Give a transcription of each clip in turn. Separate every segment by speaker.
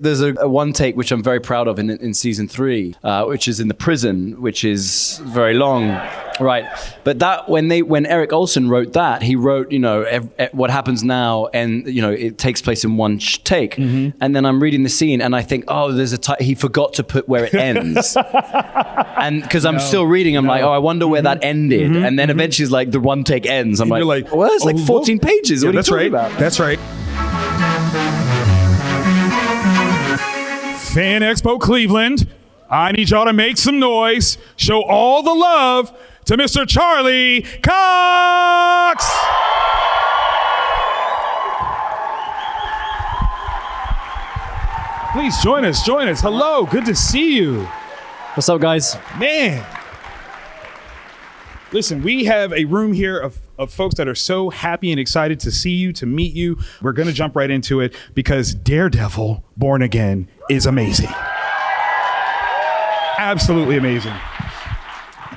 Speaker 1: There's a one take which I'm very proud of in season 3, which is in the prison, which is very long, right? But that when Eric Olsen wrote that, he wrote, what happens now, and it takes place in one take. Mm-hmm. And then I'm reading the scene, and I think, oh, he forgot to put where it ends, and because I'm still reading, I'm like, oh, I wonder where that ended, and then eventually it's like the one take ends. I'm like, well, it's like 14 pages. What are you talking about?
Speaker 2: That's right. FAN EXPO Cleveland, I need y'all to make some noise. Show all the love to Mr. Charlie Cox. Please join us. Hello, good to see you.
Speaker 1: What's up, guys?
Speaker 2: Man. Listen, we have a room here of folks that are so happy and excited to see you, to meet you. We're going to jump right into it because Daredevil Born Again is amazing. Absolutely amazing.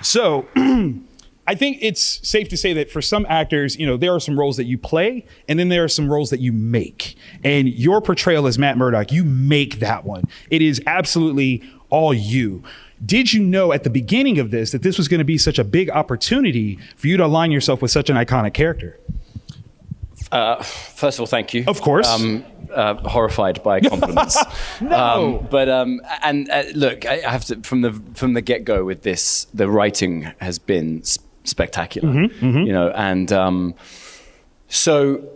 Speaker 2: So I think it's safe to say that for some actors, there are some roles that you play and then there are some roles that you make. And your portrayal as Matt Murdock, you make that one. It is absolutely all you. Did you know at the beginning of this that this was going to be such a big opportunity for you to align yourself with such an iconic character?
Speaker 1: First of all, thank you.
Speaker 2: Of course.
Speaker 1: Horrified by compliments.
Speaker 2: No.
Speaker 1: Look, I have to from the get-go with this. The writing has been spectacular. Mm-hmm, mm-hmm. And so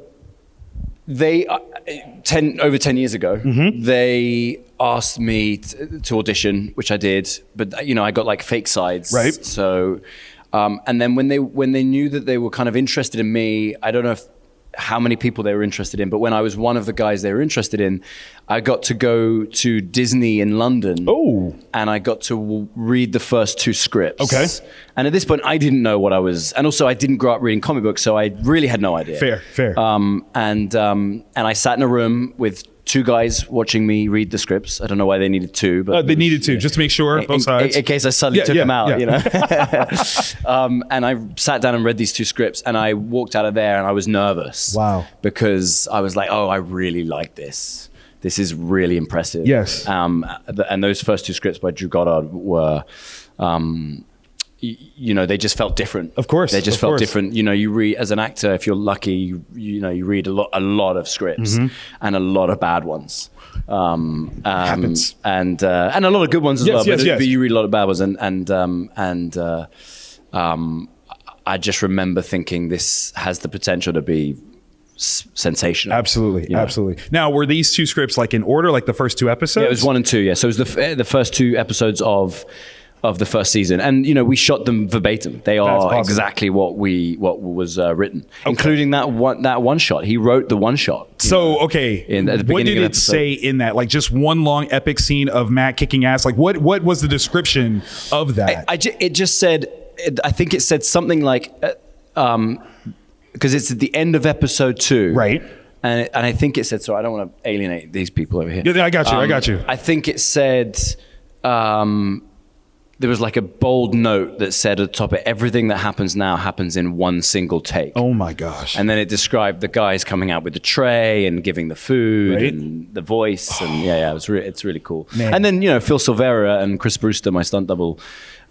Speaker 1: they over 10 years ago, mm-hmm. they asked me to audition, which I did, but I got like fake sides.
Speaker 2: Right.
Speaker 1: So, and then when they knew that they were kind of interested in me, I don't know how many people they were interested in, but when I was one of the guys they were interested in, I got to go to Disney in London.
Speaker 2: Oh. And
Speaker 1: I got to read the first 2 scripts.
Speaker 2: Okay.
Speaker 1: And at this point, I didn't know what I was, and also I didn't grow up reading comic books, so I really had no idea.
Speaker 2: Fair.
Speaker 1: And I sat in a room with 2 guys watching me read the scripts. I don't know why they needed 2, but
Speaker 2: they needed 2 just to make sure both sides.
Speaker 1: In case I suddenly took them out, and I sat down and read these 2 scripts, and I walked out of there, and I was nervous.
Speaker 2: Wow.
Speaker 1: Because I was like, oh, I really like this. This is really impressive.
Speaker 2: Yes.
Speaker 1: And those first 2 scripts by Drew Goddard were. They just felt different.
Speaker 2: Of course.
Speaker 1: They just felt different. You read, as an actor, if you're lucky, you read a lot of scripts, mm-hmm. and a lot of bad ones.
Speaker 2: Happens.
Speaker 1: And a lot of good ones as well.
Speaker 2: Yes.
Speaker 1: But you read a lot of bad ones, and I just remember thinking this has the potential to be sensational.
Speaker 2: Absolutely. Now, were these 2 scripts like in order, like the first 2 episodes?
Speaker 1: Yeah, it was 1 and 2. Yeah, so it was the first 2 episodes of the first season, and we shot them verbatim. They are awesome. Exactly what was written, okay. Including that one shot. He wrote the one shot.
Speaker 2: So okay,
Speaker 1: at the beginning
Speaker 2: what did it say in that? Like just one long epic scene of Matt kicking ass. Like what was the description of that?
Speaker 1: It just said. I think it said something like, because it's at the end of episode 2,
Speaker 2: right?
Speaker 1: And I think it said. So I don't want to alienate these people over here.
Speaker 2: Yeah, I got you.
Speaker 1: I think it said. There was like a bold note that said at the top of everything that happens now happens in one single take.
Speaker 2: Oh my gosh.
Speaker 1: And then it described the guys coming out with the tray and giving the food, right? And the voice. And it's really cool. Man. And then, Phil Silvera and Chris Brewster, my stunt double,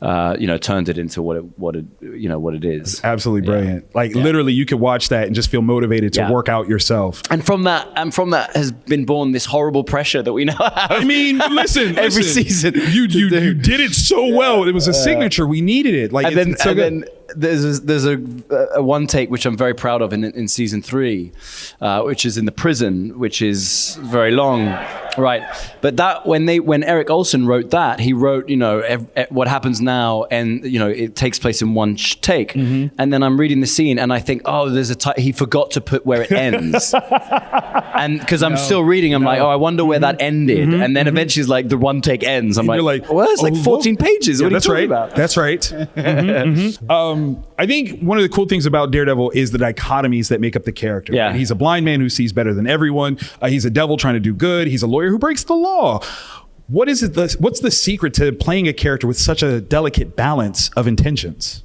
Speaker 1: turned it into what it is.
Speaker 2: It's absolutely brilliant. Literally you could watch that and just feel motivated to work out yourself.
Speaker 1: And from that has been born this horrible pressure that we now have.
Speaker 2: I mean, listen,
Speaker 1: every season.
Speaker 2: You did it so well. It was a signature. We needed it.
Speaker 1: Then there's a one take which I'm very proud of in season 3, which is in the prison, which is very long, right? But that when Eric Olsen wrote that, he wrote what happens now, and it takes place in one take. Mm-hmm. And then I'm reading the scene, and I think, oh, he forgot to put where it ends, and because I'm still reading, I'm like, oh, I wonder where that ended, mm-hmm. and then eventually it's like the one take ends. I'm like, well, it's like 14 pages. What are you talking about?
Speaker 2: That's right. Mm-hmm, mm-hmm. I think one of the cool things about Daredevil is the dichotomies that make up the character.
Speaker 1: Yeah.
Speaker 2: Right? He's a blind man who sees better than everyone. He's a devil trying to do good. He's a lawyer who breaks the law. What's the secret to playing a character with such a delicate balance of intentions?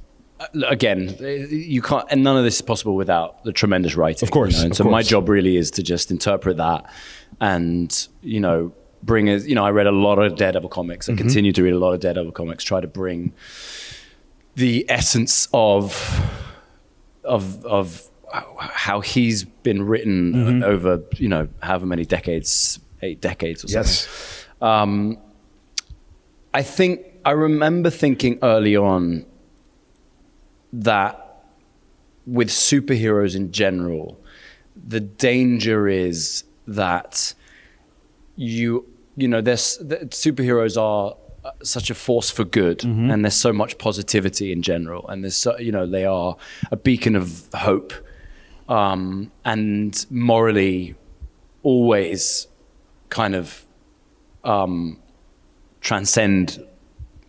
Speaker 1: Again, you can't, and none of this is possible without the tremendous writing.
Speaker 2: Of course.
Speaker 1: And so my job really is to just interpret that and, bring I read a lot of Daredevil comics. I continue to read a lot of Daredevil comics, try to bring the essence of how he's been written over, however many decades, 8 decades or something. Yes. I remember thinking early on that with superheroes in general, the danger is that superheroes are such a force for good, and there's so much positivity in general, and there's they are a beacon of hope, and morally always kind of transcend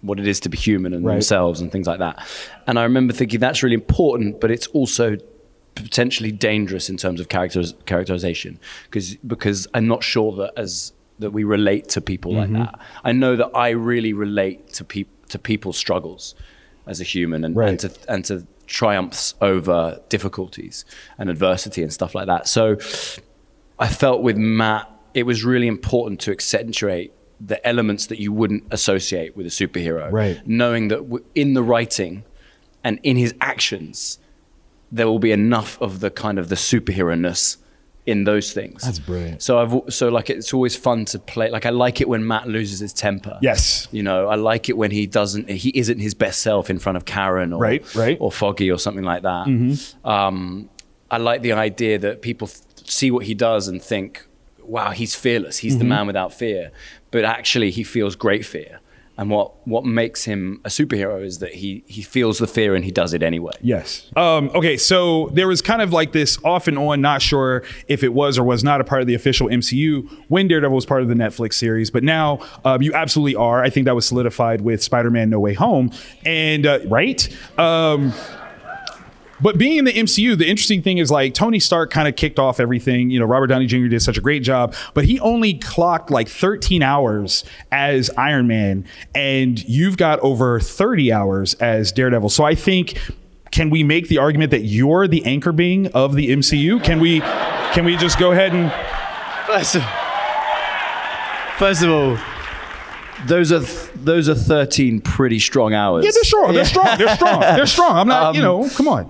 Speaker 1: what it is to be human and themselves and things like that. And I remember thinking that's really important, but it's also potentially dangerous in terms of characterization, because I'm not sure that we relate to people like that. I know that I really relate to people's struggles as a human, and to triumphs over difficulties and adversity and stuff like that. So I felt with Matt, it was really important to accentuate the elements that you wouldn't associate with a superhero, knowing that in the writing and in his actions, there will be enough of the kind of the superhero-ness in those things.
Speaker 2: That's brilliant.
Speaker 1: So it's always fun to play. Like, I like it when Matt loses his temper.
Speaker 2: Yes.
Speaker 1: I like it when he isn't his best self in front of Karen or Foggy or something like that. I like the idea that people see what he does and think, wow, he's fearless. He's the man without fear. But actually he feels great fear. And what makes him a superhero is that he feels the fear and he does it anyway.
Speaker 2: Yes. Okay, so there was kind of like this off and on, not sure if it was or was not a part of the official MCU when Daredevil was part of the Netflix series, but now you absolutely are. I think that was solidified with Spider-Man No Way Home. And but being in the MCU, the interesting thing is, like, Tony Stark kind of kicked off everything. Robert Downey Jr. did such a great job, but he only clocked like 13 hours as Iron Man, and you've got over 30 hours as Daredevil. So I think, can we make the argument that you're the anchor being of the MCU? Can we just go ahead and...
Speaker 1: First of all, those are 13 pretty strong hours.
Speaker 2: Yeah, they're strong. They're strong. They're strong. They're strong. I'm not, come on.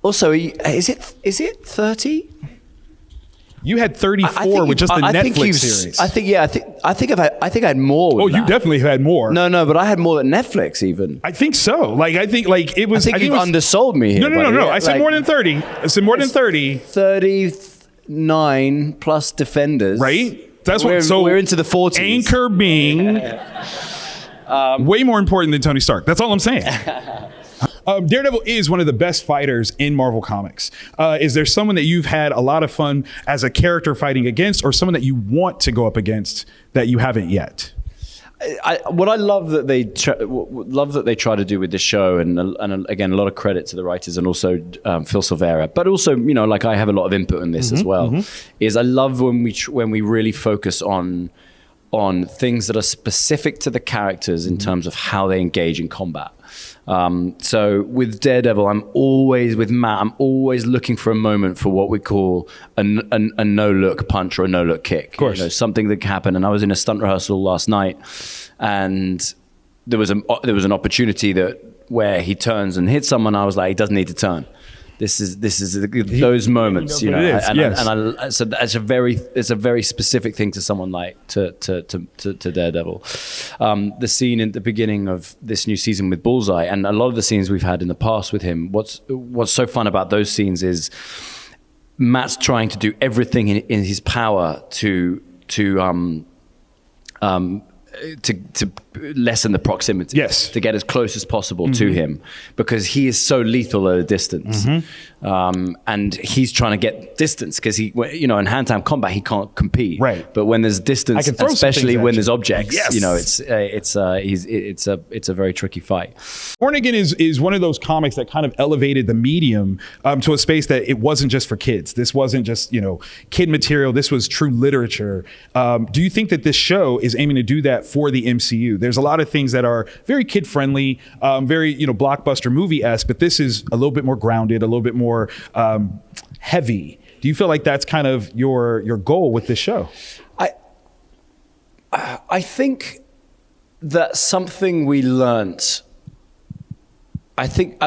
Speaker 1: Also, is it 30?
Speaker 2: You had 34 with just the Netflix series.
Speaker 1: I think I had more.
Speaker 2: Oh, you definitely had more.
Speaker 1: No, but I had more than Netflix even.
Speaker 2: I think so. I think it was.
Speaker 1: I think you've undersold me here.
Speaker 2: No. I said more than 30. I said more than 30.
Speaker 1: 39 plus Defenders.
Speaker 2: Right. That's
Speaker 1: we're into the 40s.
Speaker 2: Anchor being way more important than Tony Stark. That's all I'm saying. Daredevil is one of the best fighters in Marvel Comics. Is there someone that you've had a lot of fun as a character fighting against, or someone that you want to go up against that you haven't yet?
Speaker 1: What I love that they try to do with this show, and again, a lot of credit to the writers and also Phil Silvera, but also I have a lot of input in this as well. Is I love when we really focus on things that are specific to the characters in terms of how they engage in combat. So with Daredevil, with Matt, I'm always looking for a moment for what we call a no-look punch or a no-look kick. Of
Speaker 2: course.
Speaker 1: Something that can happen. And I was in a stunt rehearsal last night, and there was an opportunity where he turns and hits someone. I was like, he doesn't need to turn. This is those moments, so that's a very specific thing to someone like to Daredevil. The scene at the beginning of this new season with Bullseye, and a lot of the scenes we've had in the past with him. What's so fun about those scenes is Matt's trying to do everything in his power to lessen the proximity, to get as close as possible to him, because he is so lethal at a distance, and he's trying to get distance because in hand-to-hand combat he can't compete.
Speaker 2: Right.
Speaker 1: But when there's distance, especially when there's objects,
Speaker 2: yes.
Speaker 1: it's a very tricky fight.
Speaker 2: Born Again is one of those comics that kind of elevated the medium to a space that it wasn't just for kids. This wasn't just kid material. This was true literature. Do you think that this show is aiming to do that for the MCU? There's a lot of things that are very kid-friendly, very blockbuster movie-esque, but this is a little bit more grounded, a little bit more heavy. Do you feel like that's kind of your goal with this show?
Speaker 1: I think that something we learnt. I think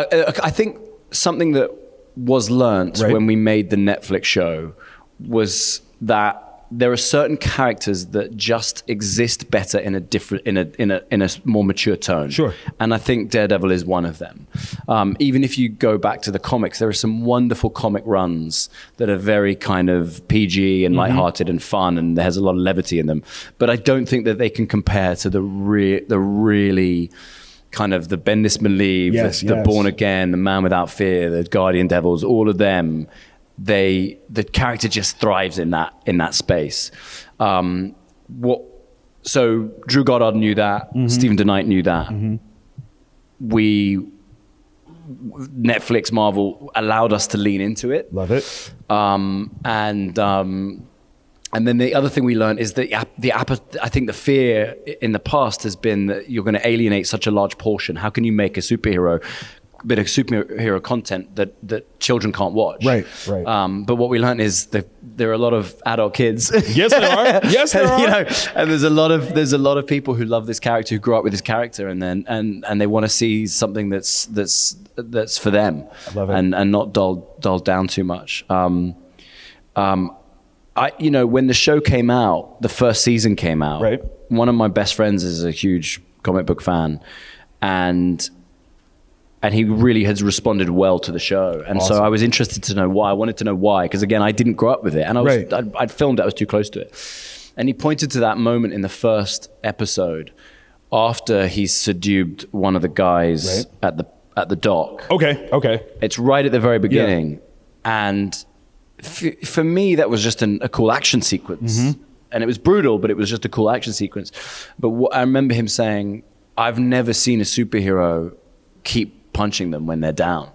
Speaker 1: something that was learnt when we made the Netflix show was that there are certain characters that just exist better in a different, in a more mature tone.
Speaker 2: Sure.
Speaker 1: And I think Daredevil is one of them. Even if you go back to the comics, there are some wonderful comic runs that are very kind of PG and lighthearted and fun, and there's a lot of levity in them. But I don't think that they can compare to the really kind of the Bendis Believe, the Born Again, the Man Without Fear, the Guardian Devils, all of them. The character just thrives in that space. So Drew Goddard knew that. Stephen DeKnight knew that. Netflix, Marvel allowed us to lean into it.
Speaker 2: Love it.
Speaker 1: And then the other thing we learned is that I think the fear in the past has been that you're going to alienate such a large portion. How can you make a bit of superhero content that children can't watch?
Speaker 2: Right.
Speaker 1: But what we learned is that there are a lot of adult kids.
Speaker 2: Yes, there are. Yes, there are.
Speaker 1: You know, and there's a lot of people who love this character, who grew up with this character, and they want to see something that's for them.
Speaker 2: I love it.
Speaker 1: And not dulled down too much. When the show came out, the first season came out.
Speaker 2: Right.
Speaker 1: One of my best friends is a huge comic book fan, and he really has responded well to the show. And
Speaker 2: Awesome.
Speaker 1: so I was interested to know why. I wanted to know why, because again, I didn't grow up with it, and I'd filmed it. I was too close to it. And he pointed to that moment in the first episode after he subdued one of the guys at the dock.
Speaker 2: Okay.
Speaker 1: It's right at the very beginning, and for me, that was just a cool action sequence. And it was brutal, but it was just a cool action sequence. But I remember him saying, I've never seen a superhero keep punching them when they're down.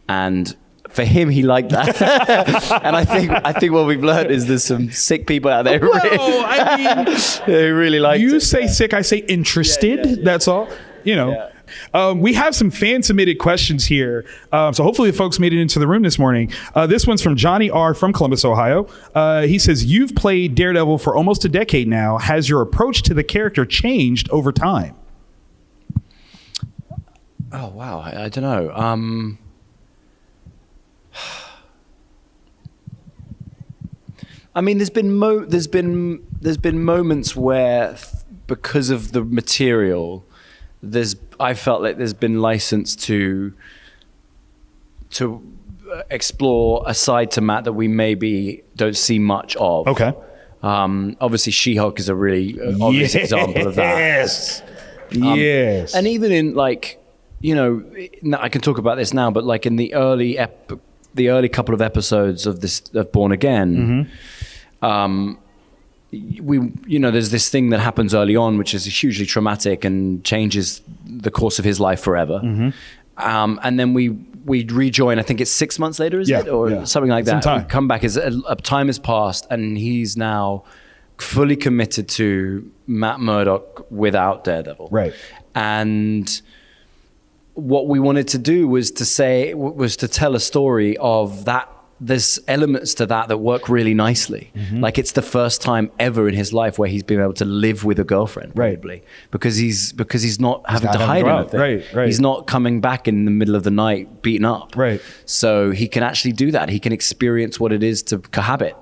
Speaker 1: And for him, he liked that. And I think what we've learned is there's some sick people out there who really like it.
Speaker 2: You say sick, I say interested. Yeah. That's all. We have some fan submitted questions here. So hopefully the folks made it into the room this morning. This one's from Johnny R. from Columbus, Ohio. He says, you've played Daredevil for almost a decade now. Has your approach to the character changed over time?
Speaker 1: Oh, wow. I don't know. I mean, there's been moments where because of the material, I felt like there's been license to explore a side to Matt that we maybe don't see much of.
Speaker 2: Okay.
Speaker 1: Obviously, She-Hulk is a really obvious example of that.
Speaker 2: Yes.
Speaker 1: And even in I can talk about this now, but like in the early couple of episodes of Born Again, there's this thing that happens early on, which is hugely traumatic and changes the course of his life forever. And then we rejoin, I think it's 6 months later, is it? Or something like that.
Speaker 2: Time.
Speaker 1: We come back as time has passed, and he's now fully committed to Matt Murdock without Daredevil.
Speaker 2: Right.
Speaker 1: And what we wanted to do was to tell a story of that. There's elements to that work really nicely. Like it's the first time ever in his life where he's been able to live with a girlfriend, probably, because he's not having to hide anything.
Speaker 2: Right.
Speaker 1: He's not coming back in the middle of the night beaten up.
Speaker 2: Right.
Speaker 1: So he can actually do that. He can experience what it is to cohabit,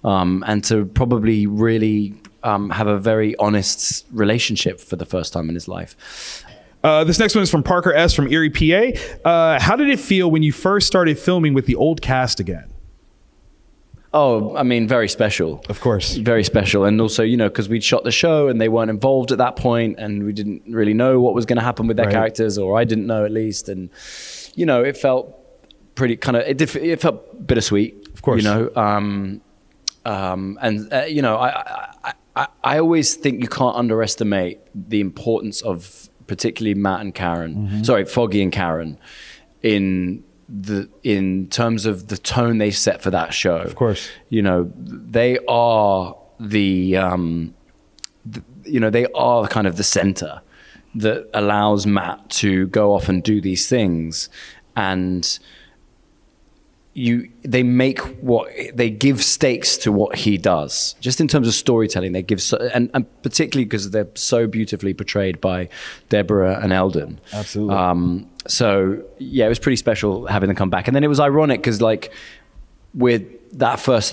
Speaker 1: and to probably really have a very honest relationship for the first time in his life.
Speaker 2: This next one is from Parker S. from Erie, PA. How did it feel when you first started filming with the old cast again?
Speaker 1: Oh, I mean, very special.
Speaker 2: Of course.
Speaker 1: Very special. And also, because we'd shot the show and they weren't involved at that point, and we didn't really know what was going to happen with their characters, or I didn't know at least. And, it felt pretty it felt bittersweet.
Speaker 2: Of course.
Speaker 1: I always think you can't underestimate the importance of particularly Matt and Karen, Foggy and Karen, in terms of the tone they set for that show.
Speaker 2: Of course.
Speaker 1: They are they are kind of the center that allows Matt to go off and do these things. And they give stakes to what he does. Just in terms of storytelling, they give and particularly because they're so beautifully portrayed by Deborah and Eldon.
Speaker 2: Absolutely.
Speaker 1: So yeah, it was pretty special having them come back. And then it was ironic because like with that first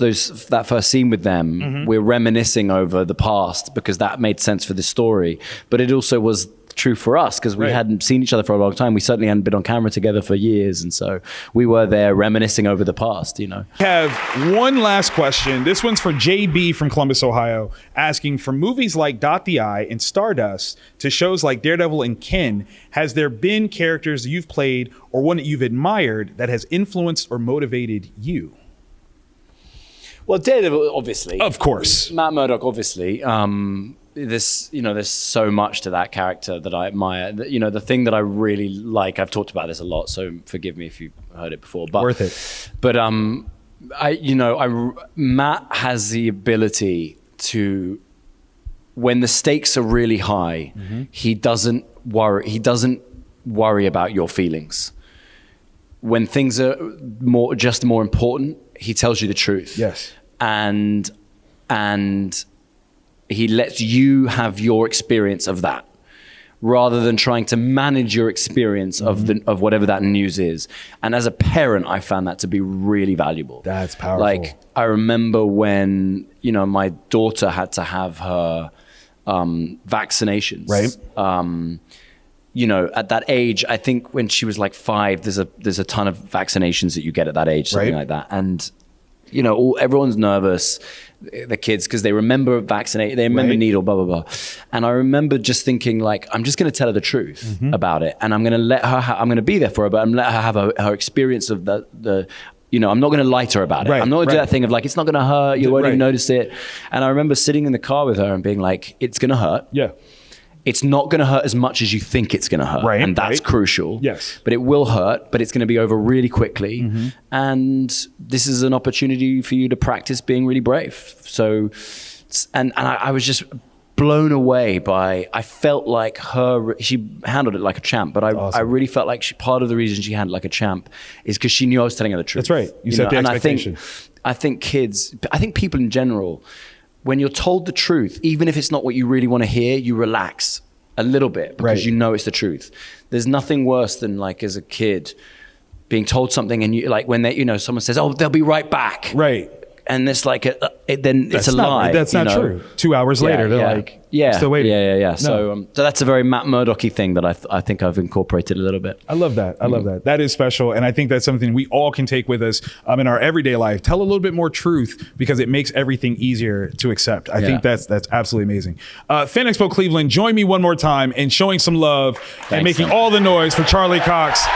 Speaker 1: scene with them, we're reminiscing over the past because that made sense for the story. But it also was true for us because we hadn't seen each other for a long time. We certainly hadn't been on camera together for years, and so we were there reminiscing over the past, you know.
Speaker 2: I have one last question. This one's for JB from Columbus, Ohio, asking, from movies like Dot the Eye and Stardust to shows like Daredevil and Ken, has there been characters you've played or one that you've admired that has influenced or motivated you?
Speaker 1: Well, Daredevil, obviously.
Speaker 2: Of course.
Speaker 1: Matt Murdock, obviously. There's so much to that character that I admire. The thing that I really like, I've talked about this a lot, so forgive me if you've heard it before. But,
Speaker 2: worth it.
Speaker 1: But Matt has the ability to, when the stakes are really high, he doesn't worry about your feelings. When things are more important, he tells you the truth.
Speaker 2: Yes.
Speaker 1: And he lets you have your experience of that rather than trying to manage your experience of whatever that news is. And as a parent, I found that to be really valuable.
Speaker 2: That's powerful.
Speaker 1: Like, I remember when, my daughter had to have her vaccinations.
Speaker 2: Right.
Speaker 1: At that age, I think when she was like 5, there's a ton of vaccinations that you get at that age, something like that. And, everyone's nervous, the kids, because they remember they remember needle, blah, blah, blah. And I remember just thinking like, I'm just going to tell her the truth about it. And I'm going to let her, I'm going to be there for her, but I'm going to let her have her experience of the I'm not going to lie to her about it. I'm not going to do that thing of like, it's not going to hurt, you won't even notice it. And I remember sitting in the car with her and being like, it's going to hurt.
Speaker 2: Yeah.
Speaker 1: It's not going to hurt as much as you think it's going to hurt. And that's crucial.
Speaker 2: Yes.
Speaker 1: But it will hurt, but it's going to be over really quickly. And this is an opportunity for you to practice being really brave. So, and I was just blown away I felt like she handled it like a champ, but I really felt like part of the reason she handled it like a champ is because she knew I was telling her the truth.
Speaker 2: That's right. You set the expectation.
Speaker 1: I think people in general, when you're told the truth, even if it's not what you really want to hear, you relax a little bit because you know it's the truth. There's nothing worse than like as a kid being told something and you like when someone says, "Oh, they'll be right back." Right. And it's like then it's a lie.
Speaker 2: That's not true. 2 hours later, they're like, still waiting.
Speaker 1: Yeah. No. So that's a very Matt Murdocky thing that I think I've incorporated a little bit.
Speaker 2: I love that. I love that. That is special. And I think that's something we all can take with us in our everyday life. Tell a little bit more truth because it makes everything easier to accept. I think that's absolutely amazing. FAN EXPO Cleveland, join me one more time in showing some love and making all the noise for Charlie Cox.